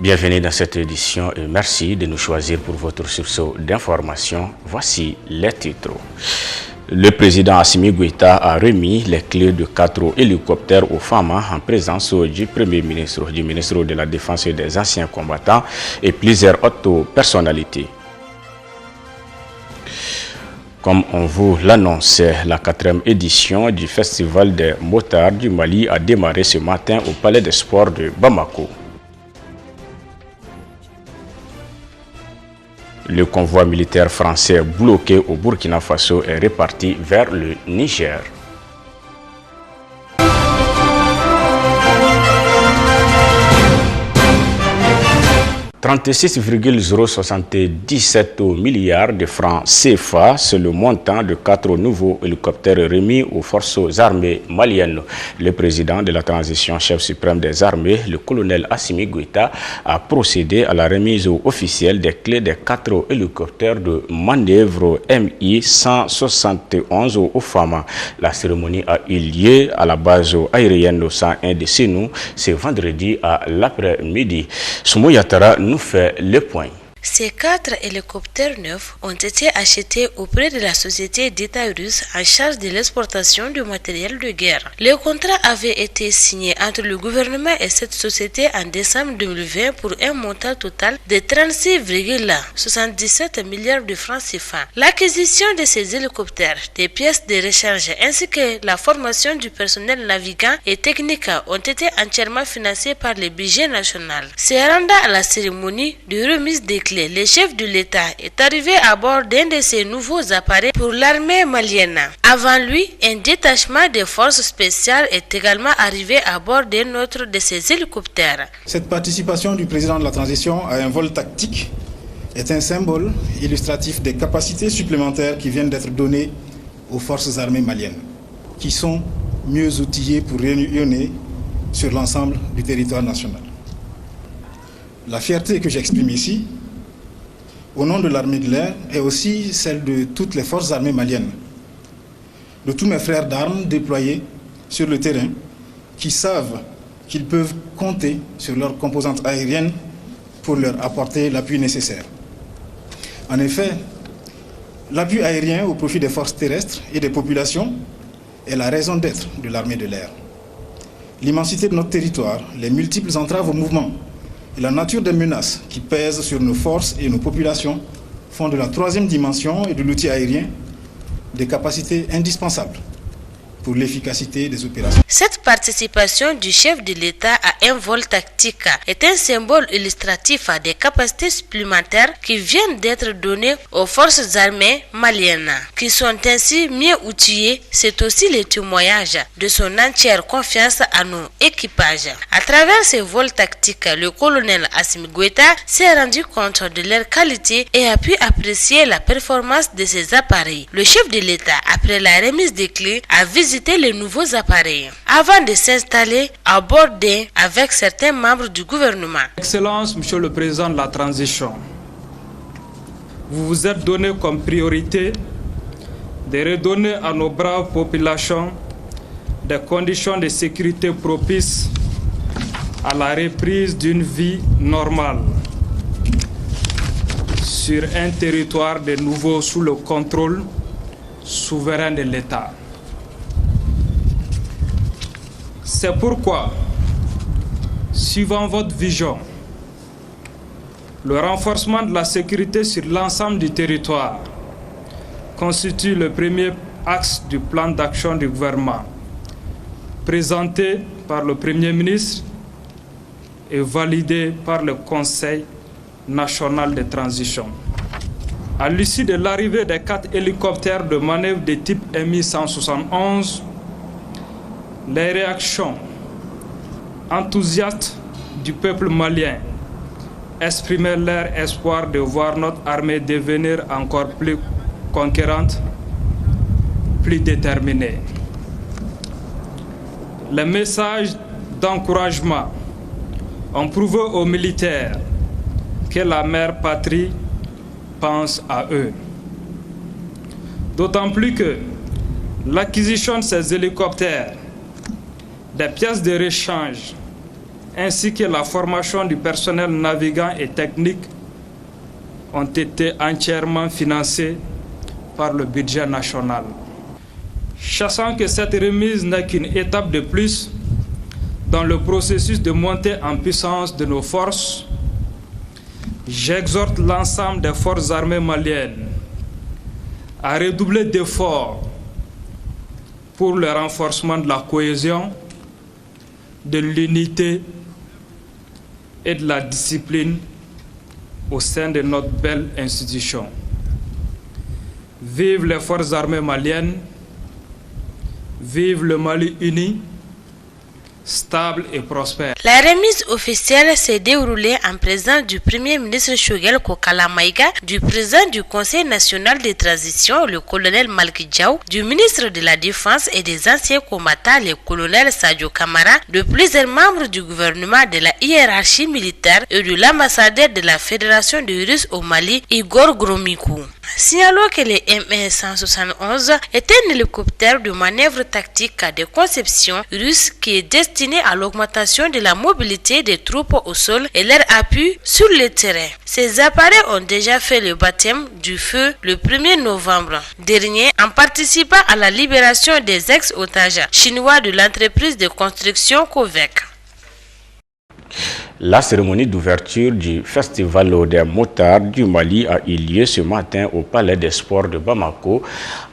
Bienvenue dans cette édition et merci de nous choisir pour votre sursaut d'information. Voici les titres. Le président Assimi Goïta a remis les clés de 4 hélicoptères aux femmes en présence du Premier ministre, du ministre de la Défense et des anciens combattants et plusieurs autres personnalités. Comme on vous l'annonçait, la 4e édition du Festival des motards du Mali a démarré ce matin au Palais des Sports de Bamako. Le convoi militaire français bloqué au Burkina Faso est reparti vers le Niger. « 36,077 milliards de francs CFA, c'est le montant de 4 nouveaux hélicoptères remis aux forces armées maliennes. Le président de la transition, chef suprême des armées, le colonel Assimi Goïta, a procédé à la remise officielle des clés des 4 hélicoptères de manœuvre Mi-171 aux FAMA. La cérémonie a eu lieu à la base aérienne 101 de Sénou ce vendredi à l'après-midi. Soumou Yatara nous fait le point. Ces 4 hélicoptères neufs ont été achetés auprès de la société d'État russe en charge de l'exportation du matériel de guerre. Le contrat avait été signé entre le gouvernement et cette société en décembre 2020 pour un montant total de 36,77 milliards de francs CFA. L'acquisition de ces hélicoptères, des pièces de recharge ainsi que la formation du personnel navigant et technique ont été entièrement financés par le budget national. Se rendant à la cérémonie de remise des clés, le chef de l'État est arrivé à bord d'un de ces nouveaux appareils pour l'armée malienne. Avant lui, un détachement des forces spéciales est également arrivé à bord d'un autre de ces hélicoptères. Cette participation du président de la transition à un vol tactique est un symbole illustratif des capacités supplémentaires qui viennent d'être données aux forces armées maliennes, qui sont mieux outillées pour rayonner sur l'ensemble du territoire national. La fierté que j'exprime ici, au nom de l'armée de l'air, est aussi celle de toutes les forces armées maliennes, de tous mes frères d'armes déployés sur le terrain, qui savent qu'ils peuvent compter sur leurs composantes aériennes pour leur apporter l'appui nécessaire. En effet, l'appui aérien au profit des forces terrestres et des populations est la raison d'être de l'armée de l'air. L'immensité de notre territoire, les multiples entraves au mouvement, et la nature des menaces qui pèsent sur nos forces et nos populations font de la 3e dimension et de l'outil aérien des capacités indispensables pour l'efficacité des opérations. Cette participation du chef de l'État à un vol tactique est un symbole illustratif des capacités supplémentaires qui viennent d'être données aux forces armées maliennes, qui sont ainsi mieux outillées. C'est aussi le témoignage de son entière confiance à nos équipages. À travers ces vols tactiques, le colonel Assimi Goïta s'est rendu compte de leur qualité et a pu apprécier la performance de ces appareils. Le chef de l'État, après la remise des clés, a visité les nouveaux appareils avant de s'installer à bord d'eux avec certains membres du gouvernement. Excellence, Monsieur le Président de la Transition, vous vous êtes donné comme priorité de redonner à nos braves populations des conditions de sécurité propices à la reprise d'une vie normale sur un territoire de nouveau sous le contrôle souverain de l'État. C'est pourquoi, suivant votre vision, le renforcement de la sécurité sur l'ensemble du territoire constitue le premier axe du plan d'action du gouvernement, présenté par le Premier ministre et validé par le Conseil national de transition. À l'issue de l'arrivée des 4 hélicoptères de manœuvre de type Mi-171, les réactions enthousiastes du peuple malien exprimaient leur espoir de voir notre armée devenir encore plus conquérante, plus déterminée. Les messages d'encouragement ont prouvé aux militaires que la mère patrie pense à eux. D'autant plus que l'acquisition de ces hélicoptères, des pièces de rechange ainsi que la formation du personnel navigant et technique ont été entièrement financés par le budget national. Sachant que cette remise n'est qu'une étape de plus dans le processus de montée en puissance de nos forces, j'exhorte l'ensemble des forces armées maliennes à redoubler d'efforts pour le renforcement de la cohésion, de l'unité et de la discipline au sein de notre belle institution. Vive les forces armées maliennes, vive le Mali uni, stable et prospère. La remise officielle s'est déroulée en présence du Premier ministre Choguel Kokala Maïga, du président du Conseil national de transition, le colonel Malki Diaw, du ministre de la Défense et des anciens combattants, le colonel Sadio Kamara, de plusieurs membres du gouvernement, de la hiérarchie militaire et de l'ambassadeur de la Fédération de Russes au Mali, Igor Gromikou. Signalons que le M171 est un hélicoptère de manœuvre tactique de conception russe qui est destiné à l'augmentation de la mobilité des troupes au sol et leur appui sur le terrain. Ces appareils ont déjà fait le baptême du feu le 1er novembre dernier en participant à la libération des ex-otages chinois de l'entreprise de construction Covec. La cérémonie d'ouverture du Festival des motards du Mali a eu lieu ce matin au Palais des Sports de Bamako,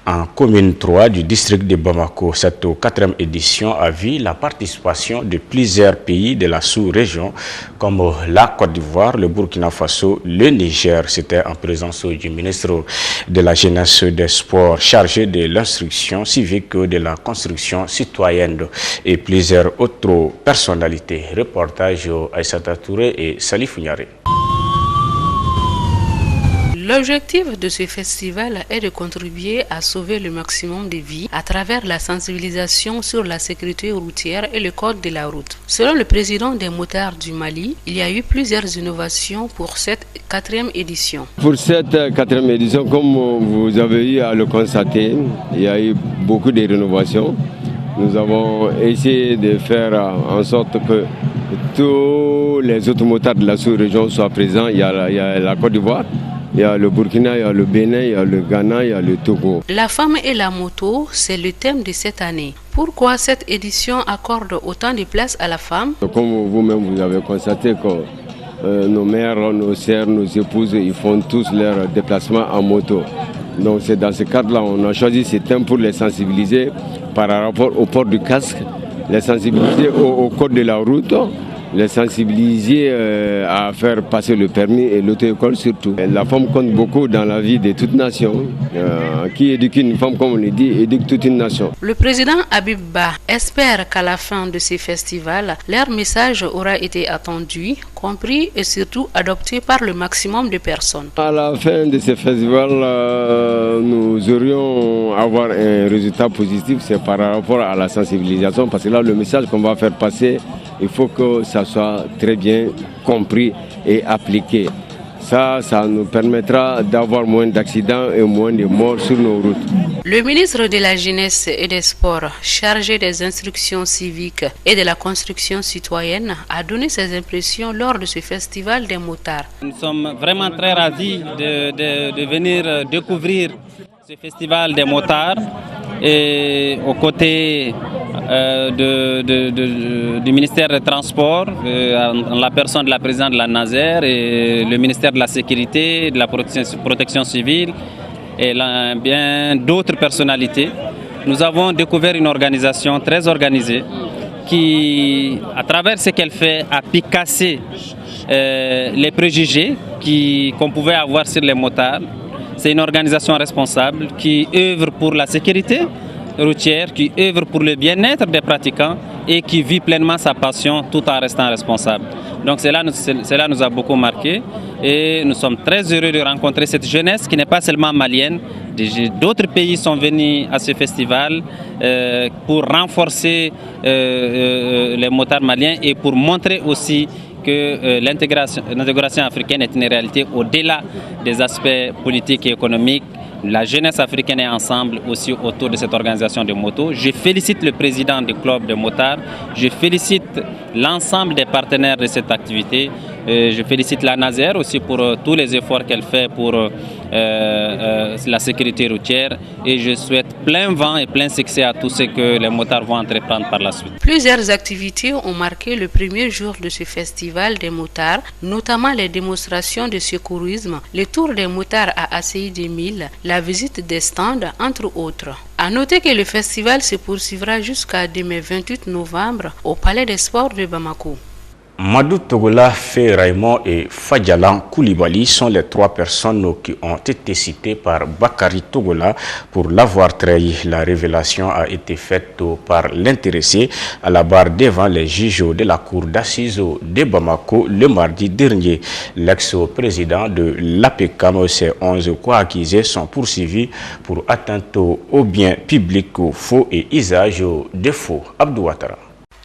en commune 3 du district de Bamako. Cette 4e édition a vu la participation de plusieurs pays de la sous-région, comme la Côte d'Ivoire, le Burkina Faso, le Niger. C'était en présence du ministre de la Jeunesse des Sports chargé de l'instruction civique, de la construction citoyenne et plusieurs autres personnalités. Reportage Aïssata Touré et Salif Niaré. L'objectif de ce festival est de contribuer à sauver le maximum de vies à travers la sensibilisation sur la sécurité routière et le code de la route. Selon le président des motards du Mali, il y a eu plusieurs innovations pour cette 4e édition. Pour cette 4e édition, comme vous avez eu à le constater, il y a eu beaucoup de rénovations. Nous avons essayé de faire en sorte que tous les autres motards de la sous-région soient présents. Il y a la Côte d'Ivoire, il y a le Burkina, il y a le Bénin, il y a le Ghana, il y a le Togo. La femme et la moto, c'est le thème de cette année. Pourquoi cette édition accorde autant de place à la femme? Comme vous-même, vous avez constaté que nos mères, nos sœurs, nos épouses, ils font tous leurs déplacements en moto. Donc c'est dans ce cadre-là qu'on a choisi ce thème pour les sensibiliser par rapport au port du casque, les sensibiliser au code de la route, les sensibiliser à faire passer le permis et l'auto-école surtout. La femme compte beaucoup dans la vie de toute nation. Qui éduque une femme, comme on le dit, éduque toute une nation. Le président Habib Bah espère qu'à la fin de ces festivals, leur message aura été attendu, compris et surtout adopté par le maximum de personnes. À la fin de ces festivals, nous aurions avoir un résultat positif, c'est par rapport à la sensibilisation, parce que là, le message qu'on va faire passer, il faut que ça soit très bien compris et appliqué. Ça nous permettra d'avoir moins d'accidents et moins de morts sur nos routes. Le ministre de la Jeunesse et des Sports, chargé des instructions civiques et de la construction citoyenne, a donné ses impressions lors de ce festival des motards. Nous sommes vraiment très ravis de venir découvrir ce festival des motards et aux côtés du ministère des Transports, en la personne de la présidente de la Naser et le ministère de la Sécurité, de la protection civile et bien d'autres personnalités. Nous avons découvert une organisation très organisée qui, à travers ce qu'elle fait, a pu casser les préjugés qu'on pouvait avoir sur les motards. C'est une organisation responsable qui œuvre pour la sécurité routière, qui œuvre pour le bien-être des pratiquants et qui vit pleinement sa passion tout en restant responsable. Donc cela nous a beaucoup marqué et nous sommes très heureux de rencontrer cette jeunesse qui n'est pas seulement malienne. D'autres pays sont venus à ce festival pour renforcer les motards maliens et pour montrer aussi que l'intégration africaine est une réalité au-delà des aspects politiques et économiques. La jeunesse africaine est ensemble aussi autour de cette organisation de moto. Je félicite le président du club de motards. Je félicite l'ensemble des partenaires de cette activité. Je félicite la Nazer aussi pour tous les efforts qu'elle fait pour la sécurité routière. Et je souhaite plein vent et plein succès à tout ce que les motards vont entreprendre par la suite. Plusieurs activités ont marqué le premier jour de ce festival des motards, notamment les démonstrations de secourisme, le tour des motards à ACI 2000, la visite des stands, entre autres. À noter que le festival se poursuivra jusqu'à demain 28 novembre au Palais des Sports de Bamako. Madou Togola, Fé Raymond et Fadjalan Koulibaly sont les 3 personnes qui ont été citées par Bakary Togola pour l'avoir trahi. La révélation a été faite par l'intéressé à la barre devant les juges de la cour d'assises de Bamako le mardi dernier. L'ex-président de l'APECAM, ces 11 co-accusés sont poursuivis pour atteinte au bien public, faux et usage de faux. Abdou Ouattara.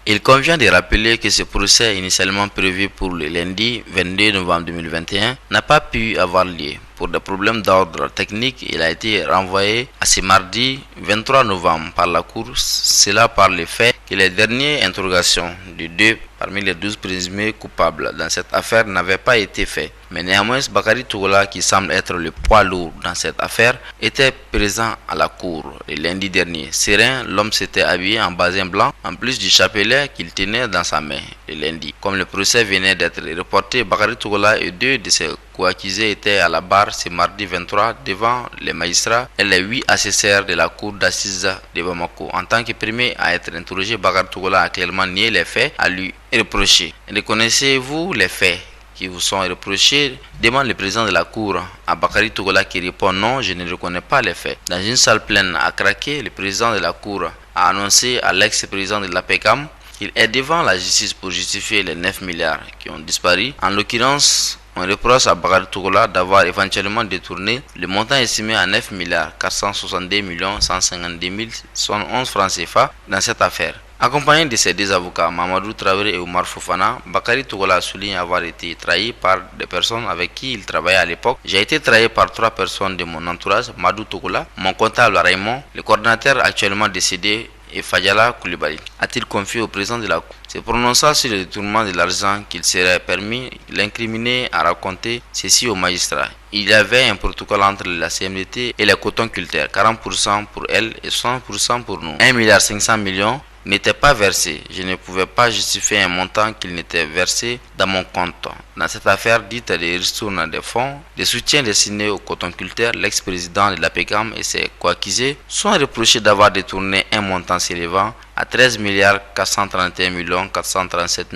Il convient de rappeler que ce procès initialement prévu pour le lundi 22 novembre 2021 n'a pas pu avoir lieu. Pour des problèmes d'ordre technique, il a été renvoyé à ce mardi 23 novembre par la Cour, cela par le fait que les dernières interrogations de 2 parmi les 12 présumés coupables dans cette affaire n'avaient pas été faites. Mais néanmoins, Bakary Togola, qui semble être le poids lourd dans cette affaire, était présent à la Cour le lundi dernier. Serein, l'homme s'était habillé en basin blanc, en plus du chapelet qu'il tenait dans sa main le lundi. Comme le procès venait d'être reporté, Bakary Togola et 2 de ses co-accusés étaient à la barre ce mardi 23 devant les magistrats et les 8 assesseurs de la cour d'assises de Bamako. En tant que premier à être interrogé, Bakary Togola a clairement nié les faits à lui reprocher. Reconnaissez-vous les faits qui vous sont reprochés? Demande le président de la cour à Bakary Togola, qui répond non, je ne reconnais pas les faits. Dans une salle pleine à craquer, le président de la cour a annoncé à l'ex-président de l'APECAM qu'il est devant la justice pour justifier les 9 milliards qui ont disparu. En l'occurrence, on reproche à Bakary Togola d'avoir éventuellement détourné le montant estimé à 9 milliards 462 152 071 francs CFA dans cette affaire. Accompagné de ses 2 avocats, Mamadou Traoré et Oumar Fofana, Bakary Togola souligne avoir été trahi par des personnes avec qui il travaillait à l'époque. J'ai été trahi par 3 personnes de mon entourage: Madou Togola, mon comptable Raymond, le coordinateur actuellement décédé, et Fadjalan Koulibaly, a-t-il confié au président de la Cour. Se prononçant sur le détournement de l'argent qu'il serait permis, l'incriminé a raconté ceci au magistrat. Il y avait un protocole entre la CMDT et les cotons culteurs, 40% pour elle et 60% pour nous. 1,5 milliard n'était pas versé. Je ne pouvais pas justifier un montant qu'il n'était versé dans mon compte. Dans cette affaire dite de ristourne des fonds, de soutien destiné aux cotonculteurs, l'ex-président de l'APECAM et ses co-accusés sont reprochés d'avoir détourné un montant s'élevant à 13 431 437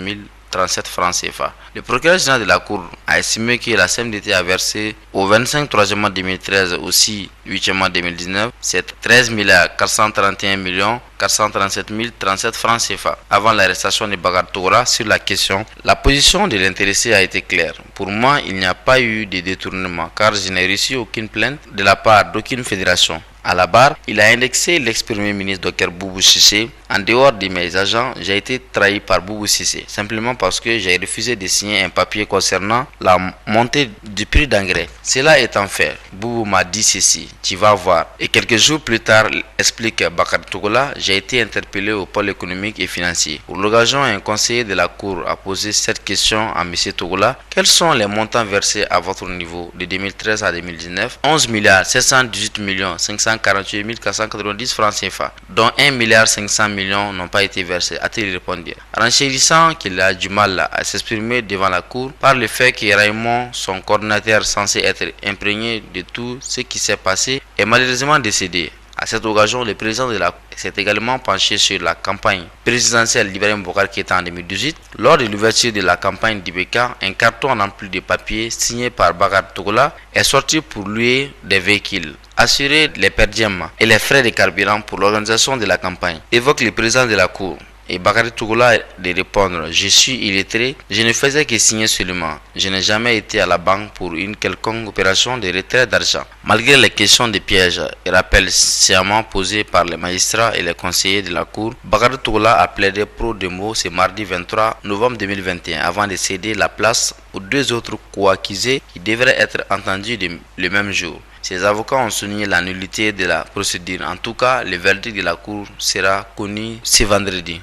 037 francs CFA. Le procureur général de la Cour a estimé que la CMDT a versé au 25 3e mois 2013 aussi 8e mois 2019 c'est 13 431 437 037 francs CFA. Avant l'arrestation de Bakary Togola sur la question, la position de l'intéressé a été claire. Pour moi, il n'y a pas eu de détournement car je n'ai reçu aucune plainte de la part d'aucune fédération. À la barre, il a indexé l'ex-premier ministre Dr Boubou Cissé. En dehors de mes agents, j'ai été trahi par Boubou Cissé, simplement parce que j'ai refusé de signer un papier concernant la montée du prix d'engrais. Cela étant fait, Boubou m'a dit ceci, tu vas voir. Et quelques jours plus tard, explique Bakary Togola, j'ai été interpellé au pôle économique et financier. Pour l'occasion, un conseiller de la Cour a posé cette question à M. Togola. Quels sont les montants versés à votre niveau de 2013 à 2019? 11 718 548 490 francs CFA, dont 1 500 000 000 n'ont pas été versés, a-t-il répondu. Renchérissant qu'il a du mal à s'exprimer devant la Cour par le fait que Raymond, son coordinateur censé être imprégné de tout ce qui s'est passé, est malheureusement décédé. À cette occasion, le président de la Cour s'est également penché sur la campagne présidentielle d'Ibrahim Boubacar Keïta en 2018. Lors de l'ouverture de la campagne d'Ibeka, un carton rempli de papiers signé par Bakary Togola est sorti pour louer des véhicules, assurer les perdièmes et les frais de carburant pour l'organisation de la campagne, évoque le président de la Cour. Et Bakary Togola de répondre, je suis illettré, je ne faisais que signer seulement. Je n'ai jamais été à la banque pour une quelconque opération de retrait d'argent. Malgré les questions de piège et rappels sciemment posés par les magistrats et les conseillers de la Cour, Bakary Togola a plaidé pro demo ce mardi 23 novembre 2021 avant de céder la place aux 2 autres co-accusés qui devraient être entendus le même jour. Ses avocats ont souligné la nullité de la procédure. En tout cas, le verdict de la Cour sera connu ce vendredi.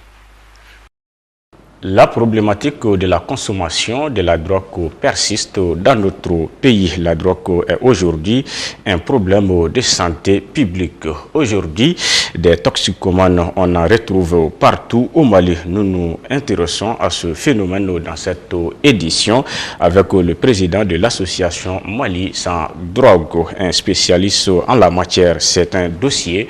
La problématique de la consommation de la drogue persiste dans notre pays. La drogue est aujourd'hui un problème de santé publique. Aujourd'hui, des toxicomanes, on en retrouve partout au Mali. Nous nous intéressons à ce phénomène dans cette édition avec le président de l'association Mali sans drogue, un spécialiste en la matière. C'est un dossier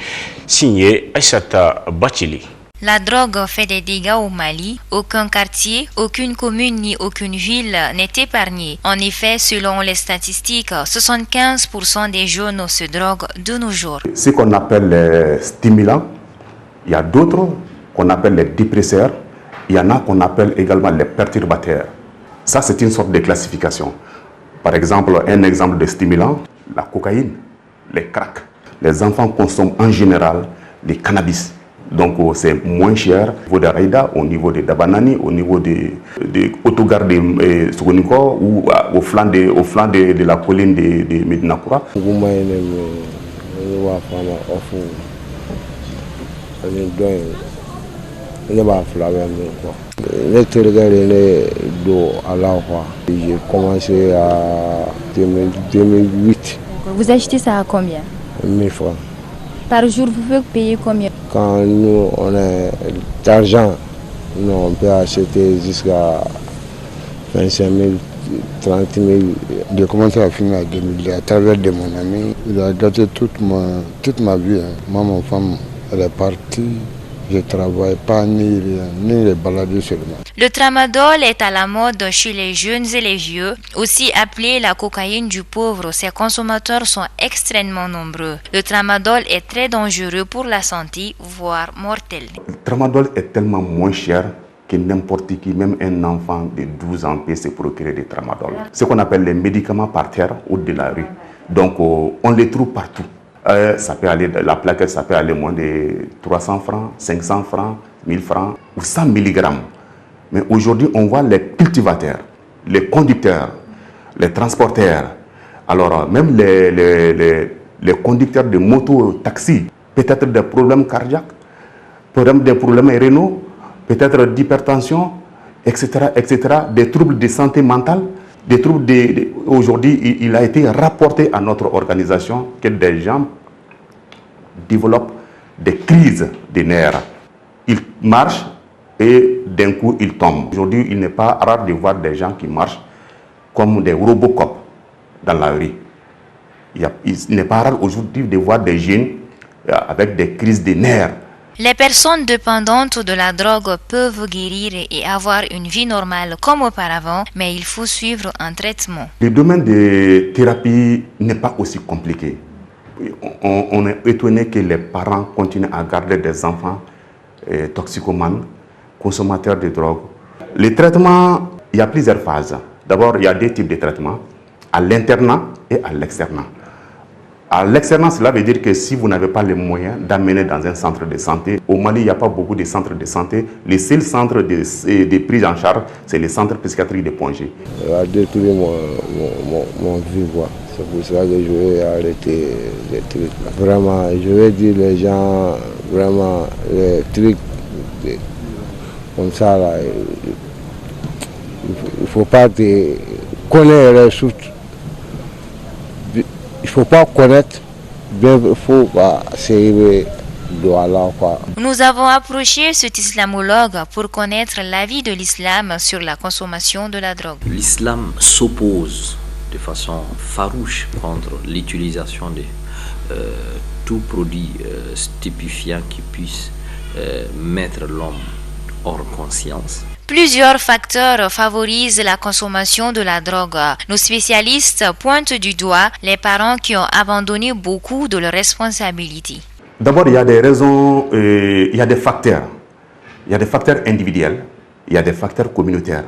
signé Aïssata Bachili. La drogue fait des dégâts au Mali. Aucun quartier, aucune commune ni aucune ville n'est épargnée. En effet, selon les statistiques, 75% des jeunes se droguent de nos jours. Ce qu'on appelle les stimulants, il y a d'autres qu'on appelle les dépresseurs, il y en a qu'on appelle également les perturbateurs. Ça, c'est une sorte de classification. Par exemple, un exemple de stimulant, la cocaïne, les cracks. Les enfants consomment en général les cannabis. Donc c'est moins cher au niveau de Raïda, au niveau de Dabanani, au niveau de autogare de Sogoniko ou au flanc de la colline de Medinakura. J'ai commencé à 2008. Vous achetez ça à combien? 1000 francs. Par jour, vous pouvez payer combien? Quand nous, on a d'argent, on peut acheter jusqu'à 25 000, 30 000. J'ai commencé à fumer à 2000 à travers de mon ami. Il a gâté toute ma vie. Moi, ma femme, elle est partie. Je ne travaille pas ni les balader seulement. Le tramadol est à la mode chez les jeunes et les vieux, aussi appelé la cocaïne du pauvre. Ses consommateurs sont extrêmement nombreux. Le tramadol est très dangereux pour la santé, voire mortel. Le tramadol est tellement moins cher que n'importe qui, même un enfant de 12 ans peut se procurer du tramadol. Ce qu'on appelle les médicaments par terre ou de la rue. Donc on les trouve partout. Ça peut aller, la plaquette, ça peut aller moins de 300 francs, 500 francs, 1000 francs ou 100 mg. Mais aujourd'hui, on voit les cultivateurs, les conducteurs, les transporteurs, alors même les conducteurs de moto, taxi, peut-être des problèmes cardiaques, des problèmes rénaux, peut-être d'hypertension, etc., etc., des troubles de santé mentale. Des troubles aujourd'hui, il a été rapporté à notre organisation que des gens développent des crises de nerfs. Ils marchent et d'un coup ils tombent. Aujourd'hui, il n'est pas rare de voir des gens qui marchent comme des Robocop dans la rue. Il n'est pas rare aujourd'hui de voir des jeunes avec des crises de nerfs. Les personnes dépendantes de la drogue peuvent guérir et avoir une vie normale comme auparavant, mais il faut suivre un traitement. Le domaine de thérapie n'est pas aussi compliqué. On est étonné que les parents continuent à garder des enfants toxicomanes, consommateurs de drogue. Les traitements, il y a plusieurs phases. D'abord, il y a deux types de traitements, à l'internat et à l'externat. À l'externat, cela veut dire que si vous n'avez pas les moyens d'amener dans un centre de santé, au Mali, il n'y a pas beaucoup de centres de santé. Les seuls centres de prise en charge, c'est les centres psychiatriques de Pongé. Ça a détruit mon vie, quoi. C'est pour ça que je vais arrêter les trucs. Vraiment, je vais dire les gens, vraiment, les trucs comme ça, là, il ne faut pas connaître les sources. Il ne faut pas connaître, bien il faut servir de Allah. Nous avons approché cet islamologue pour connaître l'avis de l'islam sur la consommation de la drogue. L'islam s'oppose de façon farouche contre l'utilisation de tout produit stupéfiant qui puisse mettre l'homme hors conscience. Plusieurs facteurs favorisent la consommation de la drogue. Nos spécialistes pointent du doigt les parents qui ont abandonné beaucoup de leurs responsabilités. D'abord, il y a des raisons, il y a des facteurs. Il y a des facteurs individuels, il y a des facteurs communautaires.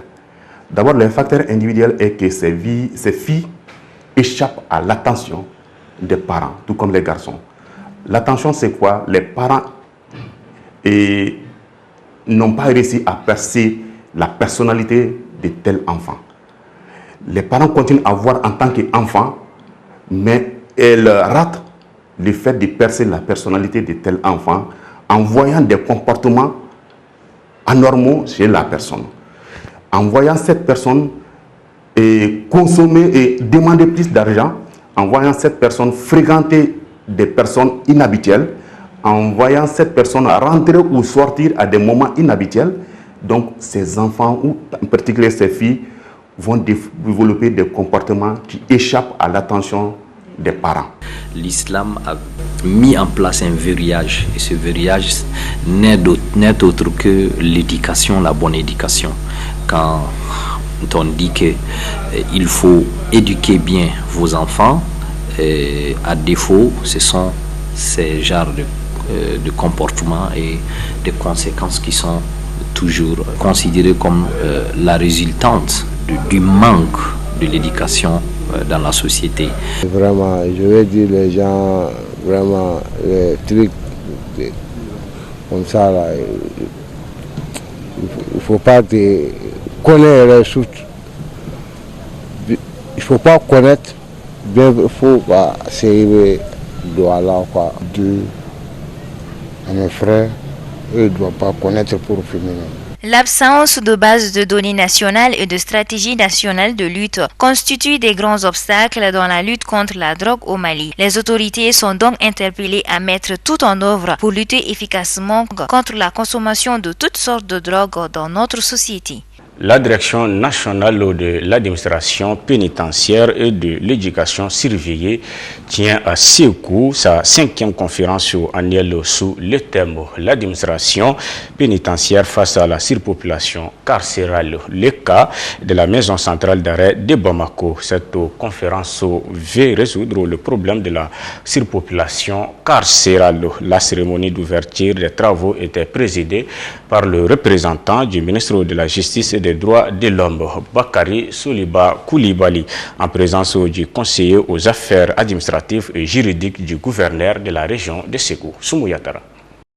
D'abord, le facteur individuel est que ces filles échappent à l'attention des parents, tout comme les garçons. L'attention, c'est quoi? Les parents n'ont pas réussi à percer la personnalité de tel enfant. Les parents continuent à voir en tant qu'enfant, mais elle rate le fait de percer la personnalité de tel enfant en voyant des comportements anormaux chez la personne. En voyant cette personne consommer et demander plus d'argent, en voyant cette personne fréquenter des personnes inhabituelles, en voyant cette personne rentrer ou sortir à des moments inhabituels, donc ces enfants, ou en particulier ces filles, vont développer des comportements qui échappent à l'attention des parents. L'islam a mis en place un verrouillage, et ce verrouillage n'est autre que l'éducation, la bonne éducation. Quand on dit qu'il faut éduquer bien vos enfants, à défaut, ce sont ces genres de comportements et de conséquences qui sont toujours considérées comme la résultante du manque de l'éducation dans la société. Vraiment, je vais dire les gens, vraiment, les trucs comme ça, là, il ne faut pas connaître les soutes. Il ne faut pas connaître, bien, il faut servir de Allah, quoi. À mes frères, eux ne doivent pas connaître pour finir. L'absence de base de données nationales et de stratégie nationale de lutte constitue des grands obstacles dans la lutte contre la drogue au Mali. Les autorités sont donc interpellées à mettre tout en œuvre pour lutter efficacement contre la consommation de toutes sortes de drogues dans notre société. La Direction nationale de l'administration pénitentiaire et de l'éducation surveillée tient à Sékou sa 5e conférence annuelle sous le thème « L'administration pénitentiaire face à la surpopulation carcérale », le cas de la maison centrale d'arrêt de Bamako. Cette conférence veut résoudre le problème de la surpopulation carcérale. La cérémonie d'ouverture des travaux était présidée par le représentant du ministre de la Justice et des droits de l'homme, Bakari Soliba Koulibaly, en présence du conseiller aux affaires administratives et juridiques du gouverneur de la région de Sékou, Soumouyatara.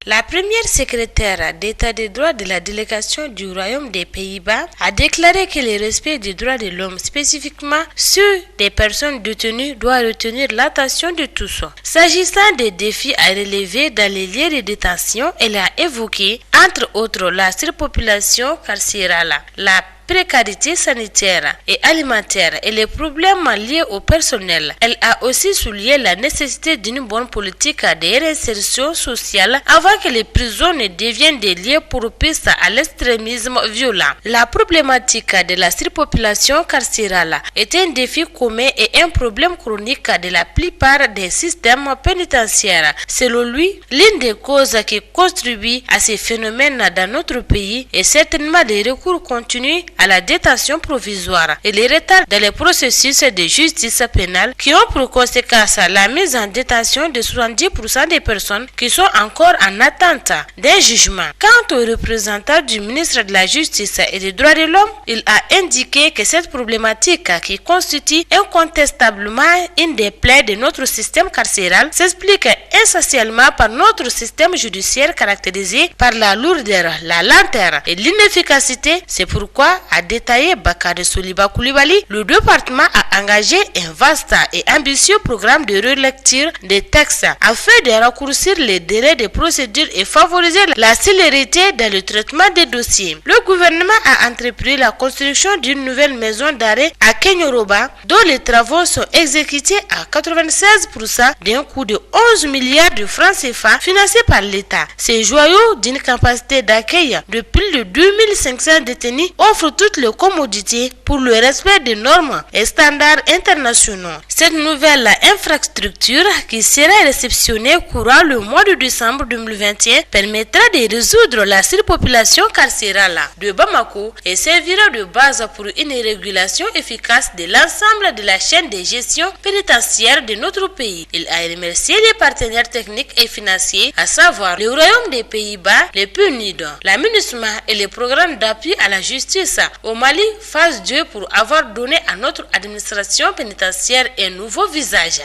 La première secrétaire d'État des droits de la délégation du Royaume des Pays-Bas a déclaré que le respect des droits de l'homme, spécifiquement ceux des personnes détenues, doit retenir l'attention de tous. S'agissant des défis à relever dans les lieux de détention, elle a évoqué, entre autres, la surpopulation carcérale, la précarité sanitaire et alimentaire et les problèmes liés au personnel. Elle a aussi souligné la nécessité d'une bonne politique de réinsertion sociale avant que les prisons ne deviennent des lieux propices à l'extrémisme violent. La problématique de la surpopulation carcérale est un défi commun et un problème chronique de la plupart des systèmes pénitentiaires. Selon lui, l'une des causes qui contribue à ces phénomènes dans notre pays est certainement des recours continus à la détention provisoire et les retards dans les processus de justice pénale qui ont pour conséquence la mise en détention de 70% des personnes qui sont encore en attente d'un jugement. Quant au représentant du ministre de la Justice et des droits de l'homme, il a indiqué que cette problématique qui constitue incontestablement une des plaies de notre système carcéral s'explique essentiellement par notre système judiciaire caractérisé par la lourdeur, la lenteur et l'inefficacité. C'est pourquoi, a détaillé Bakari Soliba Koulibaly, le département a engagé un vaste et ambitieux programme de relecture des textes afin de raccourcir les délais de procédure et favoriser la célérité dans le traitement des dossiers. Le gouvernement a entrepris la construction d'une nouvelle maison d'arrêt à Kenyoroba dont les travaux sont exécutés à 96% d'un coût de 11 milliards de francs CFA financés par l'État. Ces joyaux d'une capacité d'accueil de plus de 2500 détenus offrent toutes les commodités pour le respect des normes et standards internationaux. Cette nouvelle infrastructure qui sera réceptionnée courant le mois de décembre 2021 permettra de résoudre la surpopulation carcérale de Bamako et servira de base pour une régulation efficace de l'ensemble de la chaîne de gestion pénitentiaire de notre pays. Il a remercié les partenaires techniques et financiers, à savoir le Royaume des Pays-Bas, le PNUD, la MINUSMA et les programmes d'appui à la justice au Mali, phase 2, pour avoir donné à notre administration pénitentiaire un nouveau visage.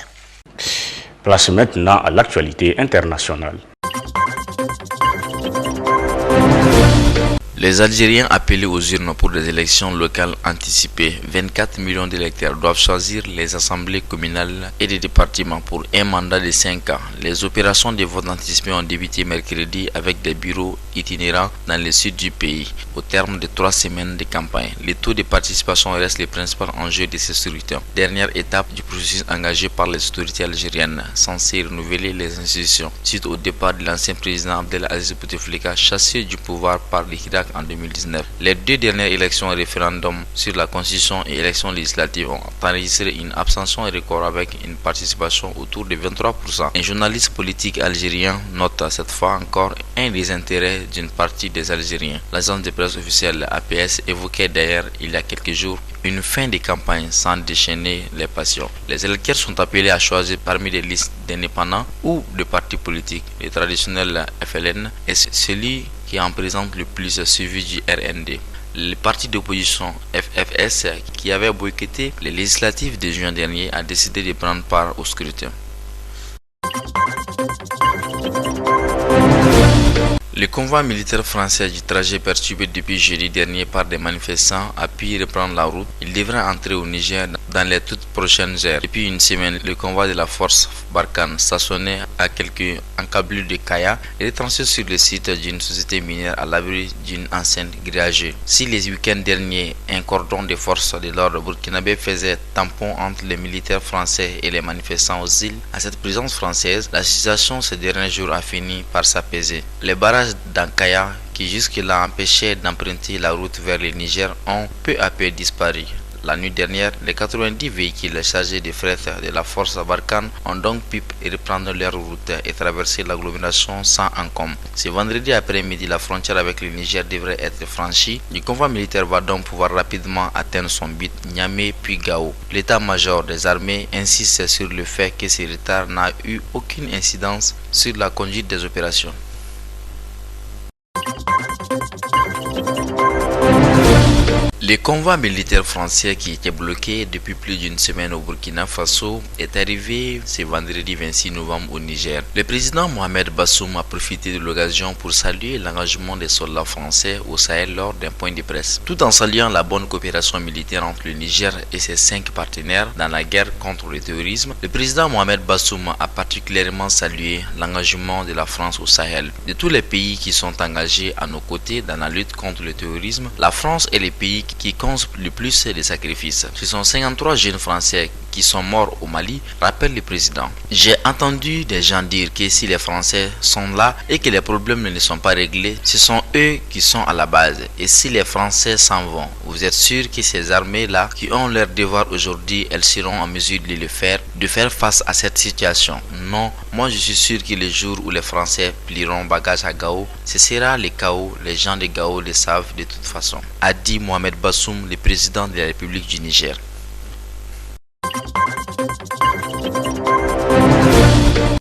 Place maintenant à l'actualité internationale. Les Algériens appelés aux urnes pour des élections locales anticipées, 24 millions d'électeurs doivent choisir les assemblées communales et des départements pour un mandat de 5 ans. Les opérations de vote anticipé ont débuté mercredi avec des bureaux itinérants dans le sud du pays. Au terme de 3 semaines de campagne, les taux de participation restent les principaux enjeux de ces scrutins. Dernière étape du processus engagé par les autorités algériennes, censées renouveler les institutions, suite au départ de l'ancien président Abdelaziz Bouteflika, chassé du pouvoir par l'Irak en 2019. Les 2 dernières élections référendum sur la constitution et élections législatives ont enregistré une abstention record avec une participation autour de 23%. Un journaliste politique algérien note cette fois encore un des intérêts d'une partie des Algériens. L'agence de presse officielle APS évoquait d'ailleurs il y a quelques jours une fin de campagne sans déchaîner les passions. Les électeurs sont appelés à choisir parmi des listes d'indépendants ou de partis politiques. Le traditionnel FLN est celui qui en présente le plus, suivi du RND. Le parti d'opposition FFS, qui avait boycotté les législatives de juin dernier, a décidé de prendre part au scrutin. Le convoi militaire français du trajet perturbé depuis jeudi dernier par des manifestants a pu reprendre la route. Il devrait entrer au Niger dans les toutes prochaines heures. Depuis une semaine, le convoi de la force Barkhane, stationné à quelques encablures de Kaya, est tranché sur le site d'une société minière à l'abri d'une enceinte grillagée. Si les week-ends derniers, un cordon de forces de l'ordre burkinabé faisait tampon entre les militaires français et les manifestants aux îles, à cette présence française, la situation ces derniers jours a fini par s'apaiser. Les barrages d'Ankaya, qui jusque-là empêchaient d'emprunter la route vers le Niger, ont peu à peu disparu. La nuit dernière, les 90 véhicules chargés de fret de la force Barkhane ont donc pu reprendre leur route et traverser l'agglomération sans encombre. Ce vendredi après-midi, la frontière avec le Niger devrait être franchie. Le convoi militaire va donc pouvoir rapidement atteindre son but, Niamey puis Gao. L'état-major des armées insiste sur le fait que ce retard n'a eu aucune incidence sur la conduite des opérations. Le convoi militaire français qui était bloqué depuis plus d'une semaine au Burkina Faso est arrivé ce vendredi 26 novembre au Niger. Le président Mohamed Bazoum a profité de l'occasion pour saluer l'engagement des soldats français au Sahel lors d'un point de presse. Tout en saluant la bonne coopération militaire entre le Niger et ses 5 partenaires dans la guerre contre le terrorisme, le président Mohamed Bazoum a particulièrement salué l'engagement de la France au Sahel. De tous les pays qui sont engagés à nos côtés dans la lutte contre le terrorisme, la France est le pays qui compte le plus de sacrifices. Ce sont 53 jeunes Français qui sont morts au Mali, rappelle le président. J'ai entendu des gens dire que si les Français sont là et que les problèmes ne sont pas réglés, ce sont eux qui sont à la base. Et si les Français s'en vont, vous êtes sûr que ces armées-là, qui ont leur devoir aujourd'hui, elles seront en mesure de faire face à cette situation? Non, moi je suis sûr que le jour où les Français plieront bagage à Gao, ce sera le chaos. Les gens de Gao le savent de toute façon, a dit Mohamed Bazoum, le président de la République du Niger.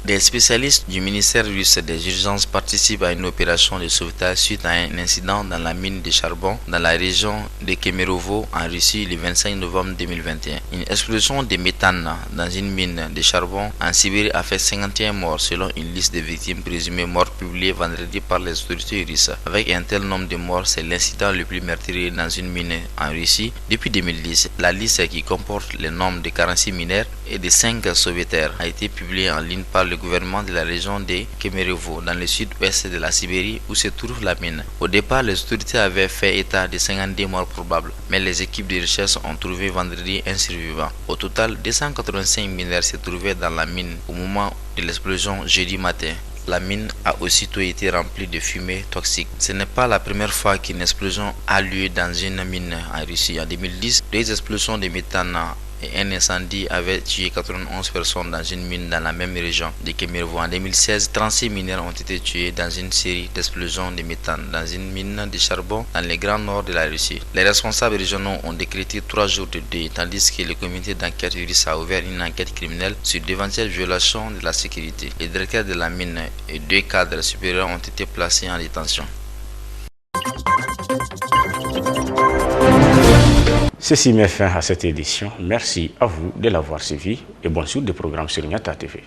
Des spécialistes du ministère russe des urgences participent à une opération de sauvetage suite à un incident dans la mine de charbon dans la région de Kemerovo en Russie le 25 novembre 2021. Une explosion de méthane dans une mine de charbon en Sibérie a fait 51 morts selon une liste de victimes présumées mortes publiée vendredi par les autorités russes. Avec un tel nombre de morts, c'est l'incident le plus meurtrier dans une mine en Russie depuis 2010. La liste qui comporte le nombre de 46 mineurs et de 5 sauveteurs a été publiée en ligne par le gouvernement de la région de Kemerovo dans le sud-ouest de la Sibérie où se trouve la mine. Au départ, les autorités avaient fait état de 52 morts probables, mais les équipes de recherche ont trouvé vendredi un survivant. Au total, 285 mineurs se trouvaient dans la mine au moment de l'explosion jeudi matin. La mine a aussitôt été remplie de fumée toxique. Ce n'est pas la première fois qu'une explosion a lieu dans une mine en Russie. En 2010, 2 explosions de méthane et un incendie avait tué 91 personnes dans une mine dans la même région de Kemerovo. En 2016, 36 mineurs ont été tués dans une série d'explosions de méthane dans une mine de charbon dans le grand nord de la Russie. Les responsables régionaux ont décrété 3 jours de deuil, tandis que le comité d'enquête russe a ouvert une enquête criminelle sur d'éventuelles violations de la sécurité. Le directeur de la mine et 2 cadres supérieurs ont été placés en détention. Ceci met fin à cette édition. Merci à vous de l'avoir suivi et bonne suite de programmes sur Niata TV.